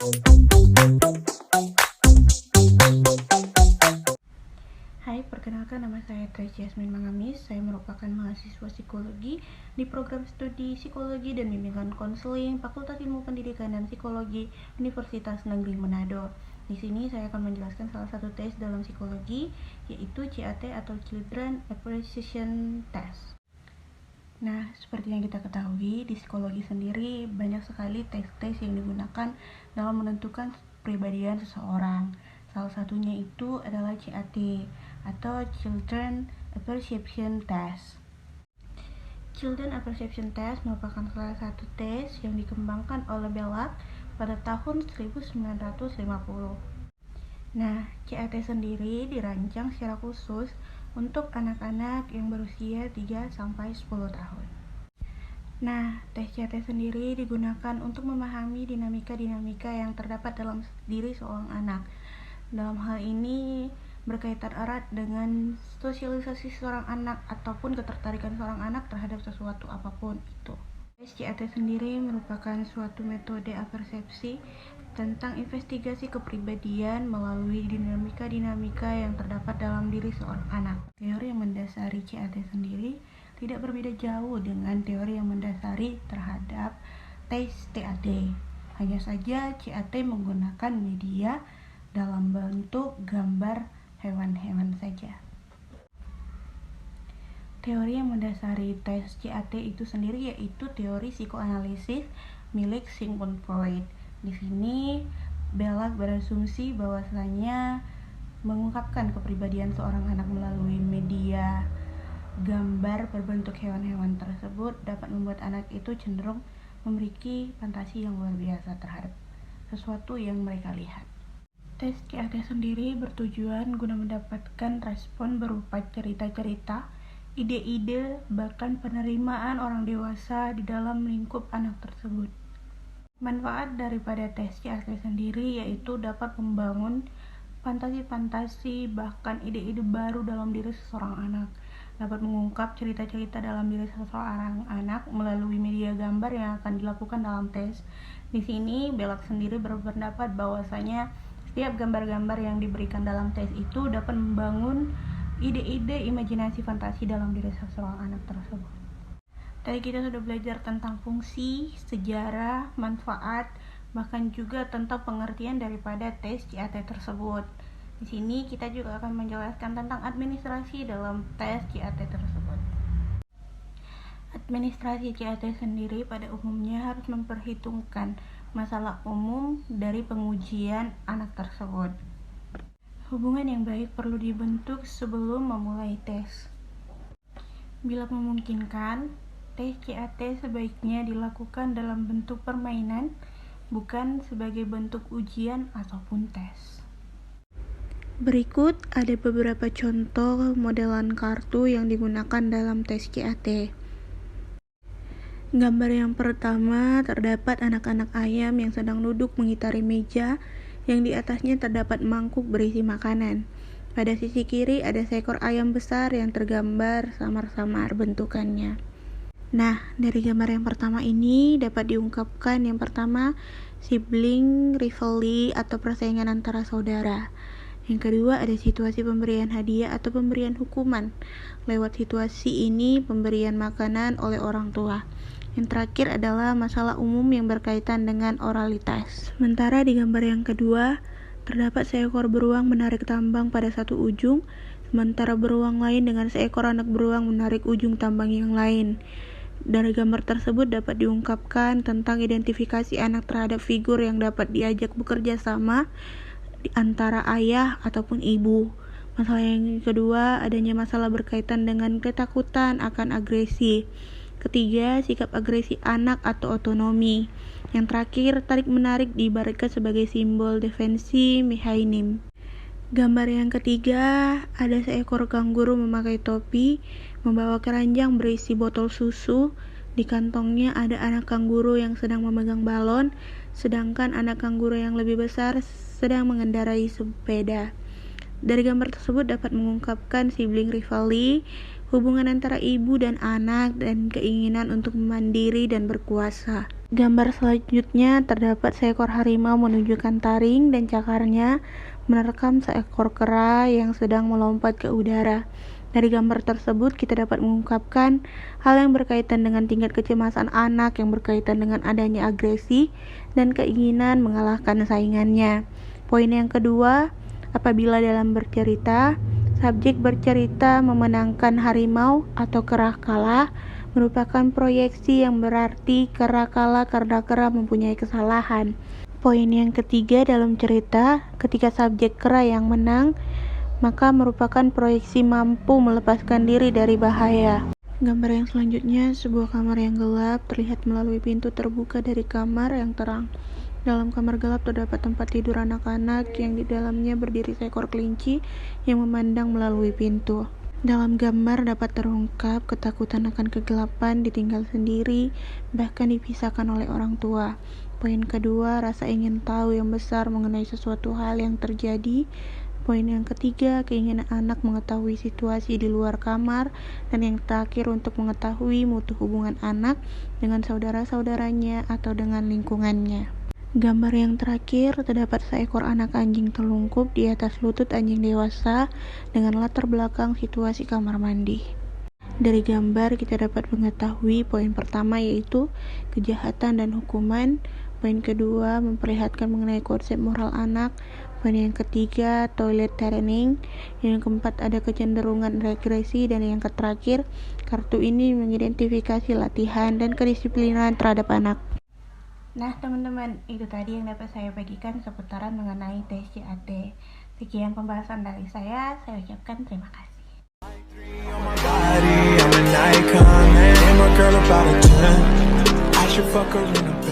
Hai, perkenalkan nama saya Tracy Yasmin Mangamis. Saya merupakan mahasiswa psikologi di program studi psikologi dan bimbingan konseling Fakultas Ilmu Pendidikan dan Psikologi Universitas Negeri Manado. Di sini saya akan menjelaskan salah satu tes dalam psikologi, yaitu CAT atau Children Appreciation Test. Nah, seperti yang kita ketahui, di psikologi sendiri banyak sekali tes-tes yang digunakan dalam menentukan kepribadian seseorang. Salah satunya itu adalah CAT atau Children Appreciation Test. Children Appreciation Test merupakan salah satu tes yang dikembangkan oleh Belak pada tahun 1950. Nah, CAT sendiri dirancang secara khusus untuk anak-anak yang berusia 3-10 tahun. Nah, tes CAT sendiri digunakan untuk memahami dinamika-dinamika yang terdapat dalam diri seorang anak. Dalam hal ini berkaitan erat dengan sosialisasi seorang anak ataupun ketertarikan seorang anak terhadap sesuatu apapun itu. Tes CAT sendiri merupakan suatu metode apersepsi tentang investigasi kepribadian melalui dinamika-dinamika yang terdapat dalam diri seorang anak. Teori yang mendasari CAT sendiri tidak berbeda jauh dengan teori yang mendasari terhadap tes TAT. Hanya saja CAT menggunakan media dalam bentuk gambar hewan-hewan saja. Teori yang mendasari tes CAT itu sendiri yaitu teori psikoanalisis milik Sigmund Freud. Di sini Belak berasumsi bahwasanya mengungkapkan kepribadian seorang anak melalui media gambar berbentuk hewan-hewan tersebut dapat membuat anak itu cenderung memiliki fantasi yang luar biasa terhadap sesuatu yang mereka lihat. Tes CAT sendiri bertujuan guna mendapatkan respon berupa cerita-cerita, ide-ide, bahkan penerimaan orang dewasa di dalam lingkup anak tersebut. Manfaat daripada tes CAT sendiri yaitu dapat membangun fantasi-fantasi bahkan ide-ide baru dalam diri seseorang anak, dapat mengungkap cerita-cerita dalam diri seseorang anak melalui media gambar yang akan dilakukan dalam tes. Di sini Belak sendiri berpendapat bahwasanya setiap gambar-gambar yang diberikan dalam tes itu dapat membangun ide-ide imajinasi fantasi dalam diri seseorang anak tersebut. Tadi kita sudah belajar tentang fungsi, sejarah, manfaat, bahkan juga tentang pengertian daripada tes CAT tersebut. Di sini kita juga akan menjelaskan tentang administrasi dalam tes CAT tersebut. Administrasi CAT sendiri pada umumnya harus memperhitungkan masalah umum dari pengujian anak tersebut. Hubungan yang baik perlu dibentuk sebelum memulai tes. Bila memungkinkan, tes CAT sebaiknya dilakukan dalam bentuk permainan, bukan sebagai bentuk ujian ataupun tes. Berikut ada beberapa contoh modelan kartu yang digunakan dalam tes CAT. Gambar yang pertama terdapat anak-anak ayam yang sedang duduk mengitari meja yang di atasnya terdapat mangkuk berisi makanan. Pada sisi kiri ada seekor ayam besar yang tergambar samar-samar bentukannya. Nah, dari gambar yang pertama ini dapat diungkapkan yang pertama sibling rivalry atau persaingan antara saudara. Yang kedua ada situasi pemberian hadiah atau pemberian hukuman. Lewat situasi ini pemberian makanan oleh orang tua. Yang terakhir adalah masalah umum yang berkaitan dengan oralitas. Sementara di gambar yang kedua terdapat seekor beruang menarik tambang pada satu ujung, sementara beruang lain dengan seekor anak beruang menarik ujung tambang yang lain. Dari gambar tersebut dapat diungkapkan tentang identifikasi anak terhadap figur yang dapat diajak bekerja sama di antara ayah ataupun ibu. Masalah yang kedua, adanya masalah berkaitan dengan ketakutan akan agresi. Ketiga, sikap agresi anak atau otonomi. Yang terakhir, tarik-menarik diibaratkan sebagai simbol defensi mekanisme. Gambar yang ketiga, ada seekor kanguru memakai topi, membawa keranjang berisi botol susu. Di kantongnya ada anak kanguru yang sedang memegang balon, sedangkan anak kanguru yang lebih besar sedang mengendarai sepeda. Dari gambar tersebut dapat mengungkapkan sibling rivalry, hubungan antara ibu dan anak, dan keinginan untuk mandiri dan berkuasa. Gambar selanjutnya terdapat seekor harimau menunjukkan taring dan cakarnya menerkam seekor kera yang sedang melompat ke udara. Dari gambar tersebut kita dapat mengungkapkan hal yang berkaitan dengan tingkat kecemasan anak yang berkaitan dengan adanya agresi dan keinginan mengalahkan saingannya. Poin yang kedua, apabila dalam bercerita, subjek bercerita memenangkan harimau atau kera kalah, merupakan proyeksi yang berarti kera kalah karena kera mempunyai kesalahan. Poin yang ketiga dalam cerita, ketika subjek kera yang menang, maka merupakan proyeksi mampu melepaskan diri dari bahaya. Gambar yang selanjutnya, sebuah kamar yang gelap terlihat melalui pintu terbuka dari kamar yang terang. Dalam kamar gelap terdapat tempat tidur anak-anak yang di dalamnya berdiri seekor kelinci yang memandang melalui pintu. Dalam gambar dapat terungkap ketakutan akan kegelapan, ditinggal sendiri, bahkan dipisahkan oleh orang tua. Poin kedua, rasa ingin tahu yang besar mengenai sesuatu hal yang terjadi. Poin yang ketiga, keinginan anak mengetahui situasi di luar kamar. Dan yang terakhir, untuk mengetahui mutu hubungan anak dengan saudara-saudaranya atau dengan lingkungannya. Gambar yang terakhir, terdapat seekor anak anjing telungkup di atas lutut anjing dewasa dengan latar belakang situasi kamar mandi. Dari gambar kita dapat mengetahui poin pertama yaitu kejahatan dan hukuman. Poin kedua memperlihatkan mengenai konsep moral anak. Poin yang ketiga toilet training. Yang keempat ada kecenderungan regresi, dan yang terakhir kartu ini mengidentifikasi latihan dan kedisiplinan terhadap anak. Nah teman-teman, itu tadi yang dapat saya bagikan seputaran mengenai tes CAT. Sekian pembahasan dari saya ucapkan terima kasih. I'm an icon, man. I'm a girl about a 10. I should fuck her in a